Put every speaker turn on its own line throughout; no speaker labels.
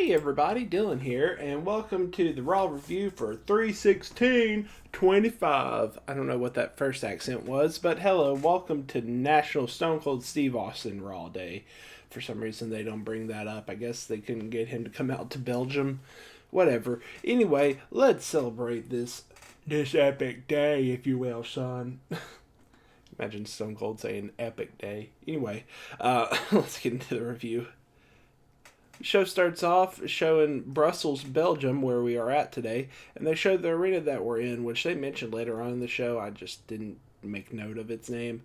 Hey everybody, Dylan here, and welcome to the Raw review for 3/16/25. I don't know what that first accent was, but hello, welcome to National Stone Cold Steve Austin Raw Day. For some reason they don't bring that up. I guess they couldn't get him to come out to Belgium. Whatever. Anyway, let's celebrate this epic day, if you will, son. Imagine Stone Cold saying epic day. Anyway, let's get into the review. Show starts off showing Brussels, Belgium, where we are at today, and they showed the arena that we're in, which they mentioned later on in the show. I just didn't make note of its name.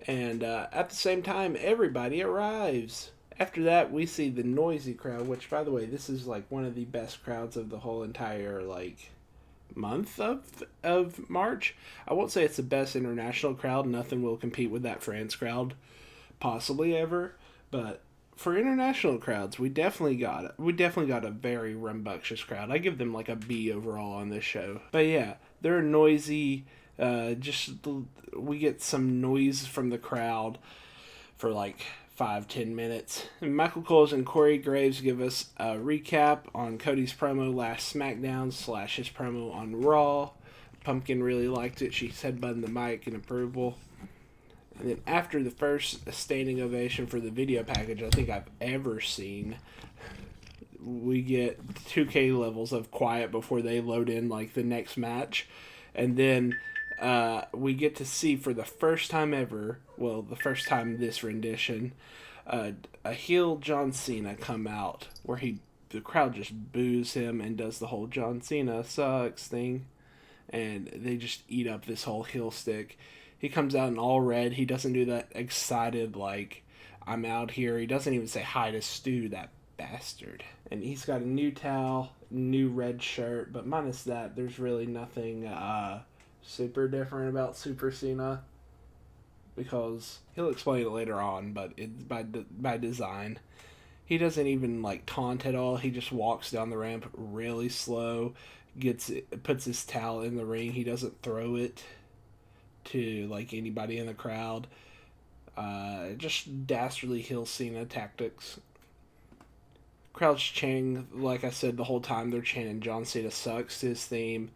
And at the same time, everybody arrives. After that, we see the noisy crowd, which, by the way, this is like one of the best crowds of the whole entire month of March. I won't say it's the best international crowd. Nothing will compete with that France crowd, possibly ever, but for international crowds, we definitely got it. We definitely got a very rambunctious crowd. I give them like a B overall on this show. But yeah, they're noisy. We get some noise from the crowd for like 5-10 minutes. And Michael Coles and Corey Graves give us a recap on Cody's promo last SmackDown / his promo on Raw. Pumpkin really liked it. She headbutted the mic in approval. And then after the first standing ovation for the video package I think I've ever seen, we get 2K levels of quiet before they load in like the next match. And then we get to see for the first time ever, well, the first time this rendition, a heel John Cena come out where the crowd just boos him and does the whole John Cena sucks thing. And they just eat up this whole heel stick. He comes out in all red. He doesn't do that excited, like, I'm out here. He doesn't even say hi to Stu, that bastard. And he's got a new towel, new red shirt, but minus that, there's really nothing super different about Super Cena. Because he'll explain it later on, but it's by design. He doesn't even, like, taunt at all. He just walks down the ramp really slow, puts his towel in the ring. He doesn't throw it to like anybody in the crowd. Just dastardly heel Cena tactics. Crowd's chanting, like I said, the whole time they're chanting John Cena sucks, his theme.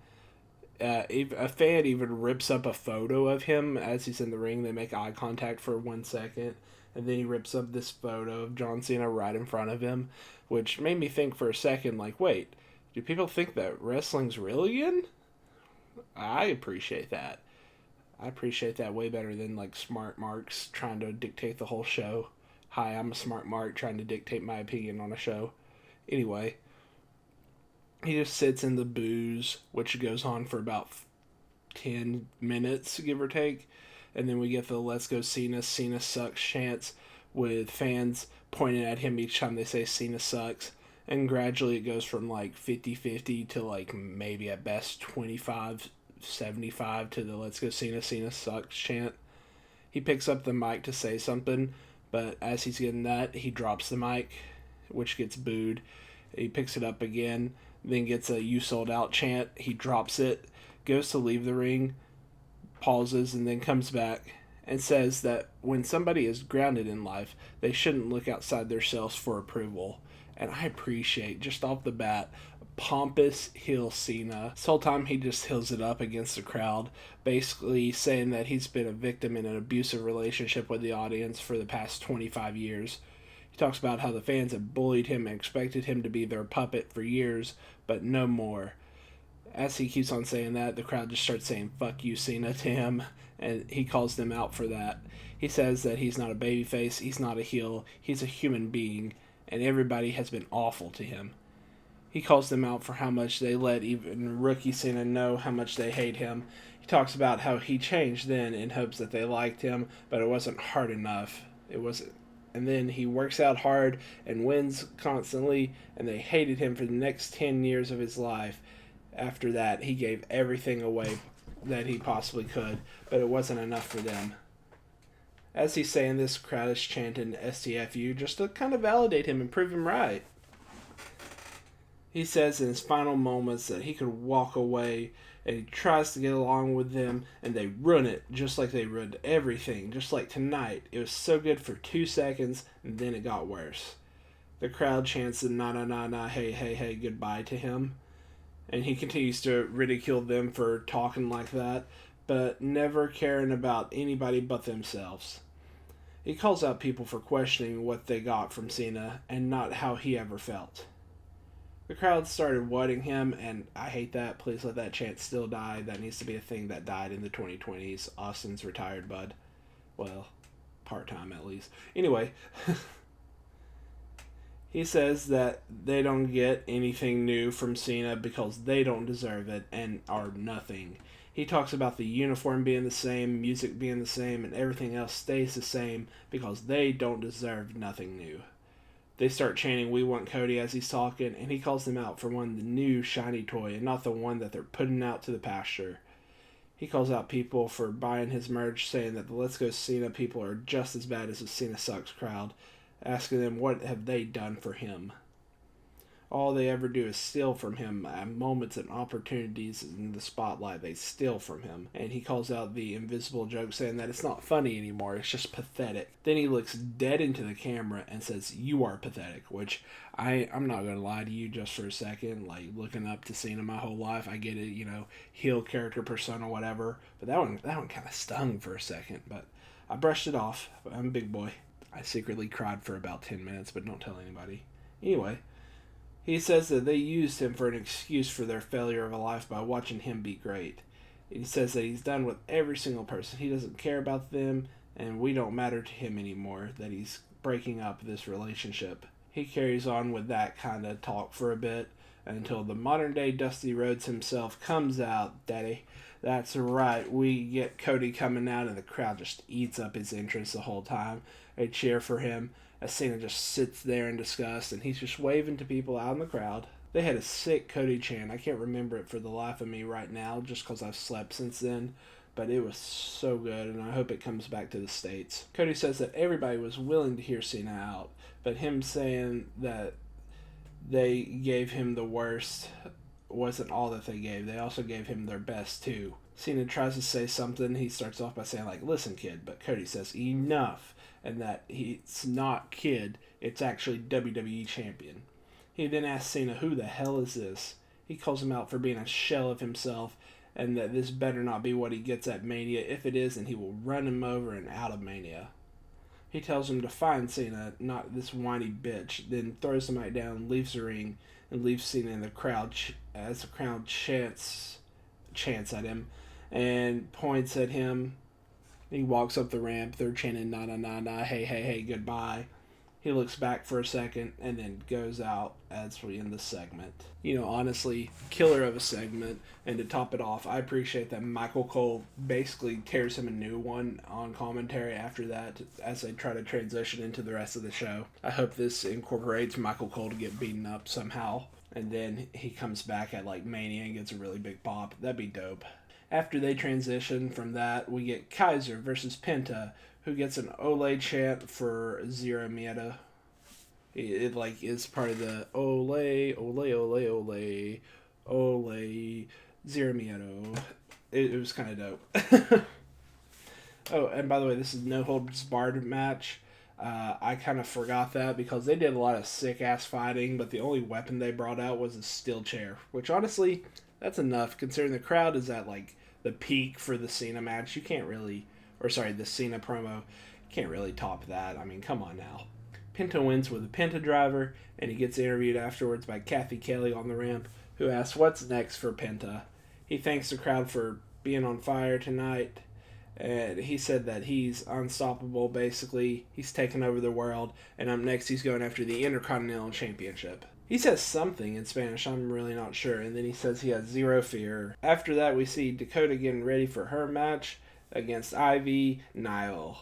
A fan even rips up a photo of him as he's in the ring. They make eye contact for 1 second, and then he rips up this photo of John Cena right in front of him, which made me think for a second, like, wait, do people think that wrestling's real again? I appreciate that. I appreciate that way better than like smart marks trying to dictate the whole show. Hi, I'm a smart mark trying to dictate my opinion on a show. Anyway, he just sits in the booze, which goes on for about 10 minutes, give or take. And then we get the Let's Go Cena sucks chants with fans pointing at him each time they say Cena sucks. And gradually it goes from like 50-50 to like maybe at best 25-75 to the Let's Go Cena sucks chant. He picks up the mic to say something, but as he's getting that, he drops the mic, which gets booed. He picks it up again, then gets a "you sold out" chant. He drops it, goes to leave the ring, pauses, and then comes back and says that when somebody is grounded in life, they shouldn't look outside themselves for approval. And I appreciate, just off the bat, pompous heel Cena. This whole time he just heels it up against the crowd, basically saying that he's been a victim in an abusive relationship with the audience for the past 25 years. He talks about how the fans have bullied him and expected him to be their puppet for years, but no more. As he keeps on saying that, the crowd just starts saying "fuck you, Cena" to him, and he calls them out for that. He says that he's not a babyface, he's not a heel, he's a human being, and everybody has been awful to him. He calls them out for how much they let even rookie Cena know how much they hate him. He talks about how he changed then in hopes that they liked him, but it wasn't hard enough. It wasn't. And then he works out hard and wins constantly, and they hated him for the next 10 years of his life. After that, he gave everything away that he possibly could, but it wasn't enough for them. As he's saying this, crowd is chanting STFU just to kind of validate him and prove him right. He says in his final moments that he could walk away, and he tries to get along with them, and they ruin it just like they ruined everything, just like tonight. It was so good for 2 seconds, and then it got worse. The crowd chants the na na na na hey hey hey goodbye to him, and he continues to ridicule them for talking like that, but never caring about anybody but themselves. He calls out people for questioning what they got from Cena and not how he ever felt. The crowd started wetting him, and I hate that. Please let that chant still die. That needs to be a thing that died in the 2020s. Austin's retired, bud. Well, part-time at least. Anyway, he says that they don't get anything new from Cena because they don't deserve it and are nothing. He talks about the uniform being the same, music being the same, and everything else stays the same because they don't deserve nothing new. They start chanting, "We want Cody," as he's talking, and he calls them out for wanting the new shiny toy and not the one that they're putting out to the pasture. He calls out people for buying his merch, saying that the Let's Go Cena people are just as bad as the Cena Sucks crowd, asking them what have they done for him. All they ever do is steal from him at moments and opportunities in the spotlight. They steal from him. And he calls out the invisible joke, saying that it's not funny anymore, it's just pathetic. Then he looks dead into the camera and says, "You are pathetic," which I'm not going to lie to you just for a second. Like, looking up to Cena my whole life, I get it, heel character persona, whatever. But that one kind of stung for a second. But I brushed it off. I'm a big boy. I secretly cried for about 10 minutes, but don't tell anybody. Anyway, he says that they used him for an excuse for their failure of a life by watching him be great. He says that he's done with every single person. He doesn't care about them, and we don't matter to him anymore, that he's breaking up this relationship. He carries on with that kind of talk for a bit until the modern-day Dusty Rhodes himself comes out. Daddy, that's right, we get Cody coming out, and the crowd just eats up his interest the whole time. They cheer for him as Cena just sits there in disgust, and he's just waving to people out in the crowd. They had a sick Cody chant. I can't remember it for the life of me right now, just because I've slept since then, but it was so good, and I hope it comes back to the States. Cody says that everybody was willing to hear Cena out, but him saying that they gave him the worst wasn't all that they gave. They also gave him their best, too. Cena tries to say something. He starts off by saying, like, "Listen, kid," but Cody says, "Enough," and that it's not kid, it's actually WWE champion. He then asks Cena, "Who the hell is this?" He calls him out for being a shell of himself, and that this better not be what he gets at Mania. If it is, then he will run him over and out of Mania. He tells him to find Cena, not this whiny bitch, then throws the mic down, leaves the ring, and leaves Cena in the crowd as the crowd chants at him and points at him. He walks up the ramp. They're chanting "na na na na, hey hey hey, goodbye." He looks back for a second and then goes out as we end the segment. Honestly, killer of a segment. And to top it off, I appreciate that Michael Cole basically tears him a new one on commentary after that as they try to transition into the rest of the show. I hope this incorporates Michael Cole to get beaten up somehow. And then he comes back at Mania and gets a really big pop. That'd be dope. After they transition from that, we get Kaiser versus Penta, who gets an Ole chant for Zero Miedo. It is part of the Ole, Ole, Ole, Ole, Ole, Zero Miedo. It was kind of dope. Oh, and by the way, this is no holds barred match. I kind of forgot that because they did a lot of sick-ass fighting, but the only weapon they brought out was a steel chair, which honestly, that's enough considering the crowd is at the peak for the Cena match. You can't really, the Cena promo, can't really top that. I mean, come on now. Penta wins with a Penta driver, and he gets interviewed afterwards by Kathy Kelly on the ramp, who asks what's next for Penta. He thanks the crowd for being on fire tonight, and he said that he's unstoppable, basically. He's taken over the world, and up next he's going after the Intercontinental Championship. He says something in Spanish, I'm really not sure, and then he says he has zero fear. After that, we see Dakota getting ready for her match against Ivy Nile.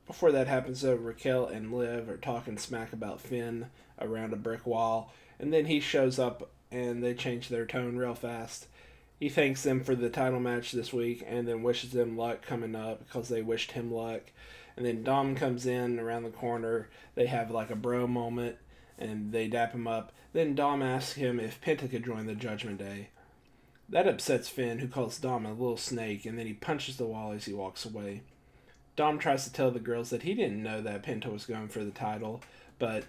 Before that happens, though, Raquel and Liv are talking smack about Finn around a brick wall, and then he shows up and they change their tone real fast. He thanks them for the title match this week and then wishes them luck coming up because they wished him luck. And then Dom comes in around the corner. They have a bro moment and they dap him up. Then Dom asks him if Penta could join the Judgment Day. That upsets Finn, who calls Dom a little snake, and then he punches the wall as he walks away. Dom tries to tell the girls that he didn't know that Penta was going for the title, But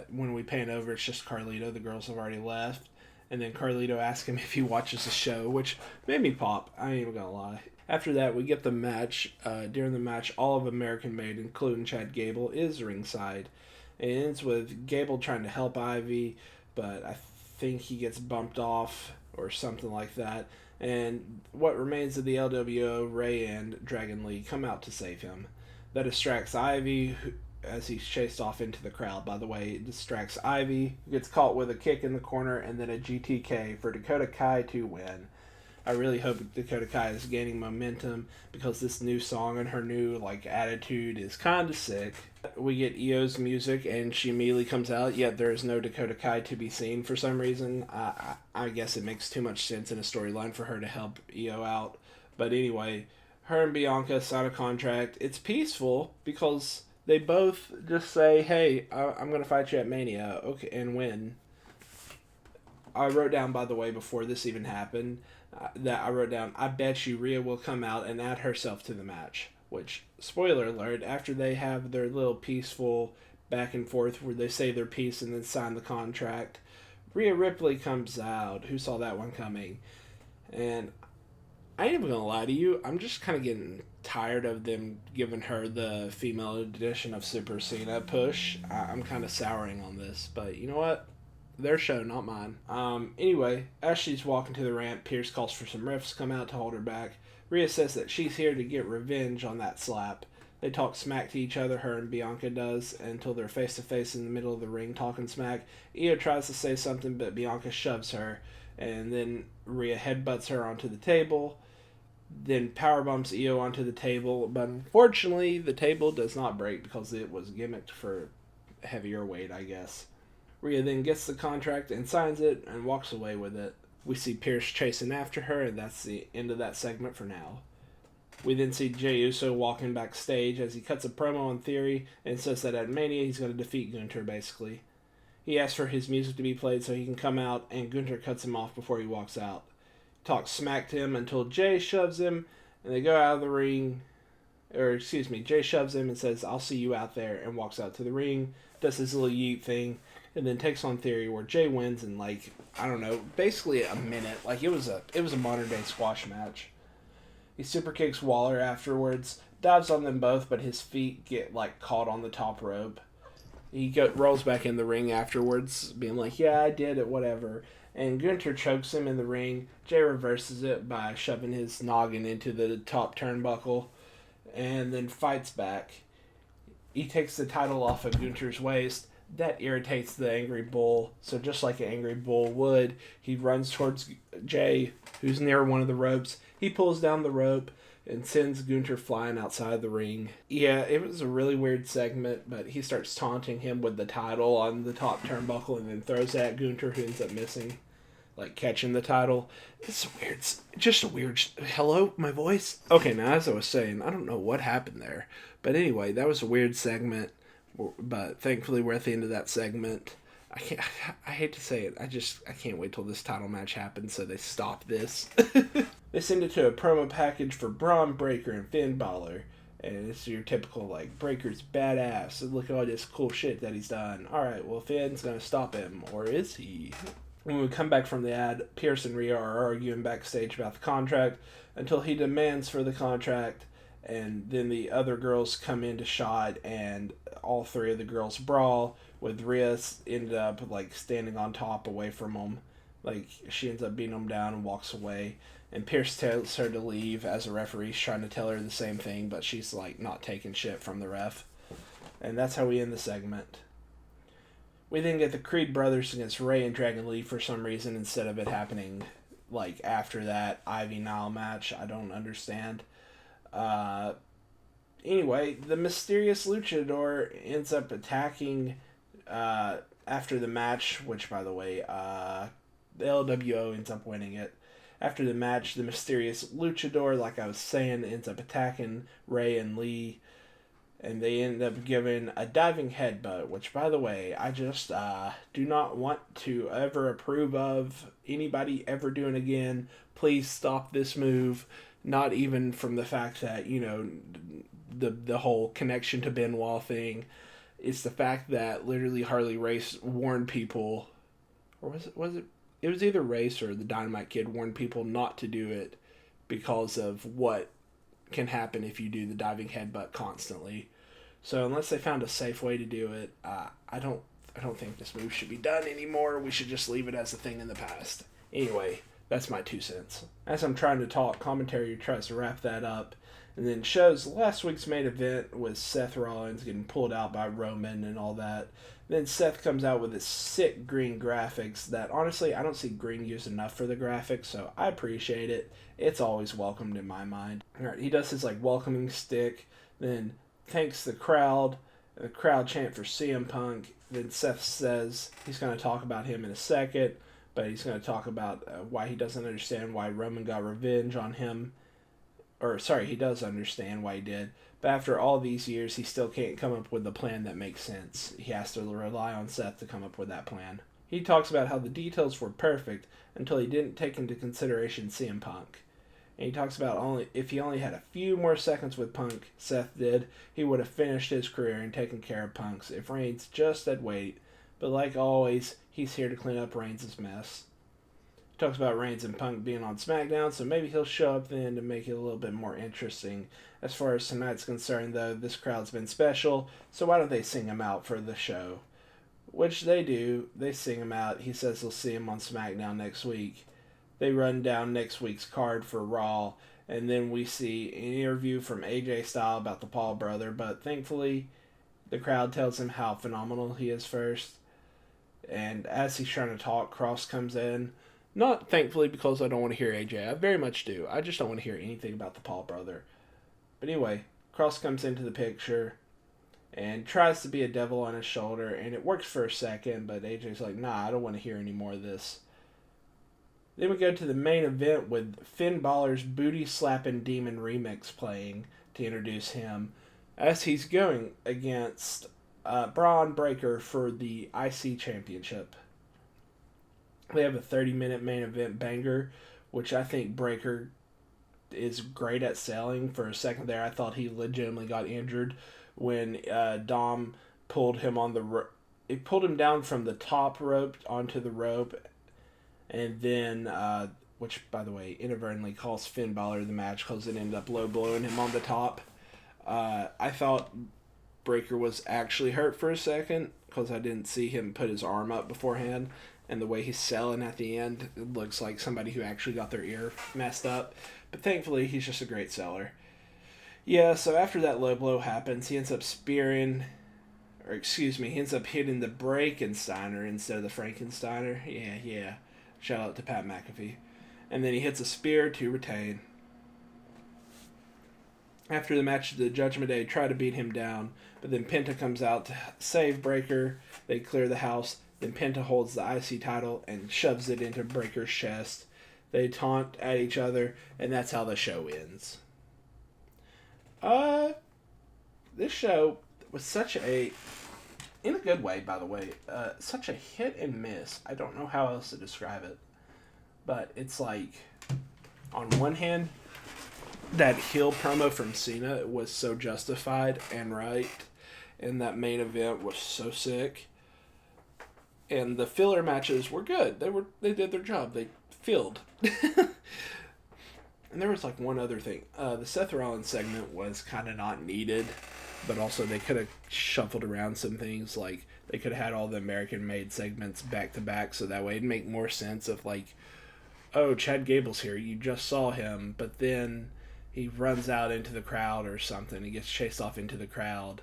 when we pan over, it's just Carlito. The girls have already left. And then Carlito asks him if he watches the show, which made me pop. I ain't even gonna lie. After that, we get the match. During the match, all of American Made, including Chad Gable, is ringside. It ends with Gable trying to help Ivy, but I think he gets bumped off or something like that. And what remains of the LWO, Ray and Dragon Lee, come out to save him. That distracts Ivy as he's chased off into the crowd. By the way, it distracts Ivy, gets caught with a kick in the corner, and then a GTK for Dakota Kai to win. I really hope Dakota Kai is gaining momentum because this new song and her new attitude is kind of sick. We get Iyo's music and she immediately comes out, yet there is no Dakota Kai to be seen for some reason. I guess it makes too much sense in a storyline for her to help Iyo out. But anyway, her and Bianca sign a contract. It's peaceful because they both just say, hey, I'm going to fight you at Mania, okay, and win. I wrote down, by the way, before this even happened, I bet you Rhea will come out and add herself to the match. Which, spoiler alert, after they have their little peaceful back and forth where they say their piece and then sign the contract, Rhea Ripley comes out. Who saw that one coming? And I ain't even gonna lie to you, I'm just kind of getting tired of them giving her the female edition of Super Cena push. I'm kind of souring on this, but you know what? Their show, not mine. Anyway, as she's walking to the ramp, Pierce calls for some refs to come out to hold her back. Rhea says that she's here to get revenge on that slap. They talk smack to each other, her and Bianca does, until they're face to face in the middle of the ring talking smack. Iyo tries to say something, but Bianca shoves her, and then Rhea headbutts her onto the table. Then power bumps Iyo onto the table, but unfortunately the table does not break because it was gimmicked for heavier weight, I guess. Rhea then gets the contract and signs it and walks away with it. We see Pierce chasing after her, and that's the end of that segment for now. We then see Jey Uso walking backstage as he cuts a promo on Theory and says that at Mania he's going to defeat Gunther, basically. He asks for his music to be played so he can come out, and Gunther cuts him off before he walks out. Talks smack to him until Jay shoves him, and they go out of the ring. Jay shoves him and says, I'll see you out there, and walks out to the ring, does his little yeet thing, and then takes on Theory where Jay wins in basically a minute. It was a modern day squash match. He super kicks Waller afterwards, dives on them both, but his feet get caught on the top rope. He rolls back in the ring afterwards, being like, yeah, I did it, whatever. And Gunther chokes him in the ring. Jay reverses it by shoving his noggin into the top turnbuckle, and then fights back. He takes the title off of Gunther's waist. That irritates the Angry Bull, so just like an Angry Bull would, he runs towards Jay, who's near one of the ropes. He pulls down the rope and sends Gunther flying outside the ring. Yeah, it was a really weird segment, but he starts taunting him with the title on the top turnbuckle and then throws it at Gunther, who ends up missing, catching the title. It's weird. Just a weird... Hello, my voice? Okay, now as I was saying, I don't know what happened there. But anyway, that was a weird segment. But thankfully we're at the end of that segment. I hate to say it, I can't wait till this title match happens so they stop this. They send it to a promo package for Bron, Breaker, and Finn Balor. And it's your typical, Breaker's badass, and look at all this cool shit that he's done. Alright, well, Finn's gonna stop him, or is he? When we come back from the ad, Pierce and Rhea are arguing backstage about the contract until he demands for the contract. And then the other girls come into shot, and all three of the girls brawl, with Rhea ended up, standing on top away from them. She ends up beating them down and walks away. And Pierce tells her to leave as a referee's trying to tell her the same thing, but she's, not taking shit from the ref. And that's how we end the segment. We then get the Creed brothers against Ray and Dragon Lee for some reason, instead of it happening, after that Ivy Nile match. I don't understand. Anyway, the mysterious luchador ends up attacking after the match, which, by the way, the LWO ends up winning it. After the match, the mysterious luchador, like I was saying, ends up attacking Ray and Lee, and they end up giving a diving headbutt, which, by the way, I just do not want to ever approve of anybody ever doing again. Please stop this move. Not even from the fact that, the whole connection to Benoit thing. It's the fact that literally Harley Race warned people, or was it? It was either Race or the Dynamite Kid warned people not to do it because of what can happen if you do the diving headbutt constantly. So unless they found a safe way to do it, I don't think this move should be done anymore. We should just leave it as a thing in the past. Anyway, that's my 2 cents. As I'm trying to talk, commentary tries to wrap that up, and then shows last week's main event with Seth Rollins getting pulled out by Roman and all that. Then Seth comes out with his sick green graphics that, honestly, I don't see green used enough for the graphics, so I appreciate it. It's always welcomed in my mind. Alright, he does his, welcoming stick, then thanks the crowd chant for CM Punk. Then Seth says he's going to talk about him in a second, but he's going to talk about why he doesn't understand why Roman got revenge on him. Or, sorry, he does understand why he did. But after all these years, he still can't come up with a plan that makes sense. He has to rely on Seth to come up with that plan. He talks about how the details were perfect until he didn't take into consideration CM Punk. And he talks about if he only had a few more seconds with Punk, Seth did, he would have finished his career and taken care of Punk's if Reigns just had waited. But like always, he's here to clean up Reigns' mess. He talks about Reigns and Punk being on SmackDown, so maybe he'll show up then to make it a little bit more interesting. As far as tonight's concerned, though, this crowd's been special, so why don't they sing him out for the show? Which they do. They sing him out. He says he'll see him on SmackDown next week. They run down next week's card for Raw, and then we see an interview from AJ Styles about the Paul brother, but thankfully the crowd tells him how phenomenal he is first. And as he's trying to talk, Cross comes in. Not thankfully because I don't want to hear AJ. I very much do. I just don't want to hear anything about the Paul brother. But anyway, Cross comes into the picture and tries to be a devil on his shoulder, and it works for a second, but AJ's like, nah, I don't want to hear any more of this. Then we go to the main event with Finn Balor's Booty Slapping Demon remix playing to introduce him as he's going against Bron Breakker for the IC Championship. They have a 30-minute main event banger, which I think Breakker is great at selling. For a second there, I thought he legitimately got injured when Dom pulled him on he pulled him down from the top rope onto the rope, and then, which, by the way, inadvertently cost Finn Balor the match because it ended up low blowing him on the top. I thought Breakker was actually hurt for a second because I didn't see him put his arm up beforehand, and the way he's selling at the end, it looks like somebody who actually got their ear messed up. But thankfully, he's just a great seller. Yeah, so after that low blow happens, he ends up he ends up hitting the Breakensteiner instead of the Frankensteiner. Yeah. Shout out to Pat McAfee. And then he hits a spear to retain. After the match, the Judgment Day try to beat him down, but then Penta comes out to save Breakker. They clear the house. Then Penta holds the IC title and shoves it into Breakker's chest. They taunt at each other, and that's how the show ends. This show was such a, in a good way, by the way, such a hit and miss. I don't know how else to describe it. But it's like, on one hand, that heel promo from Cena was so justified and right. And that main event was so sick. And the filler matches were good. They did their job. They filled. And there was one other thing. The Seth Rollins segment was kind of not needed. But also they could have shuffled around some things. They could have had all the American-made segments back-to-back. So that way it'd make more sense of oh, Chad Gable's here. You just saw him. But then he runs out into the crowd or something. He gets chased off into the crowd.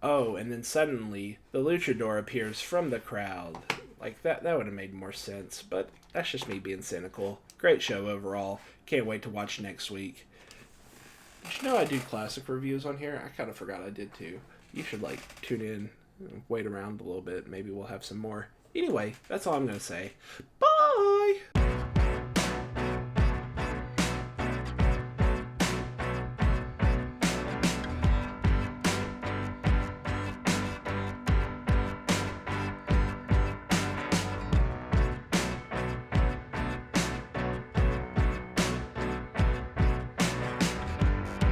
Oh, and then suddenly the luchador appears from the crowd. That would have made more sense. But that's just me being cynical. Great show overall. Can't wait to watch next week. Did you know I do classic reviews on here? I kind of forgot I did too. You should tune in, wait around a little bit. Maybe we'll have some more. Anyway, that's all I'm going to say. Bye.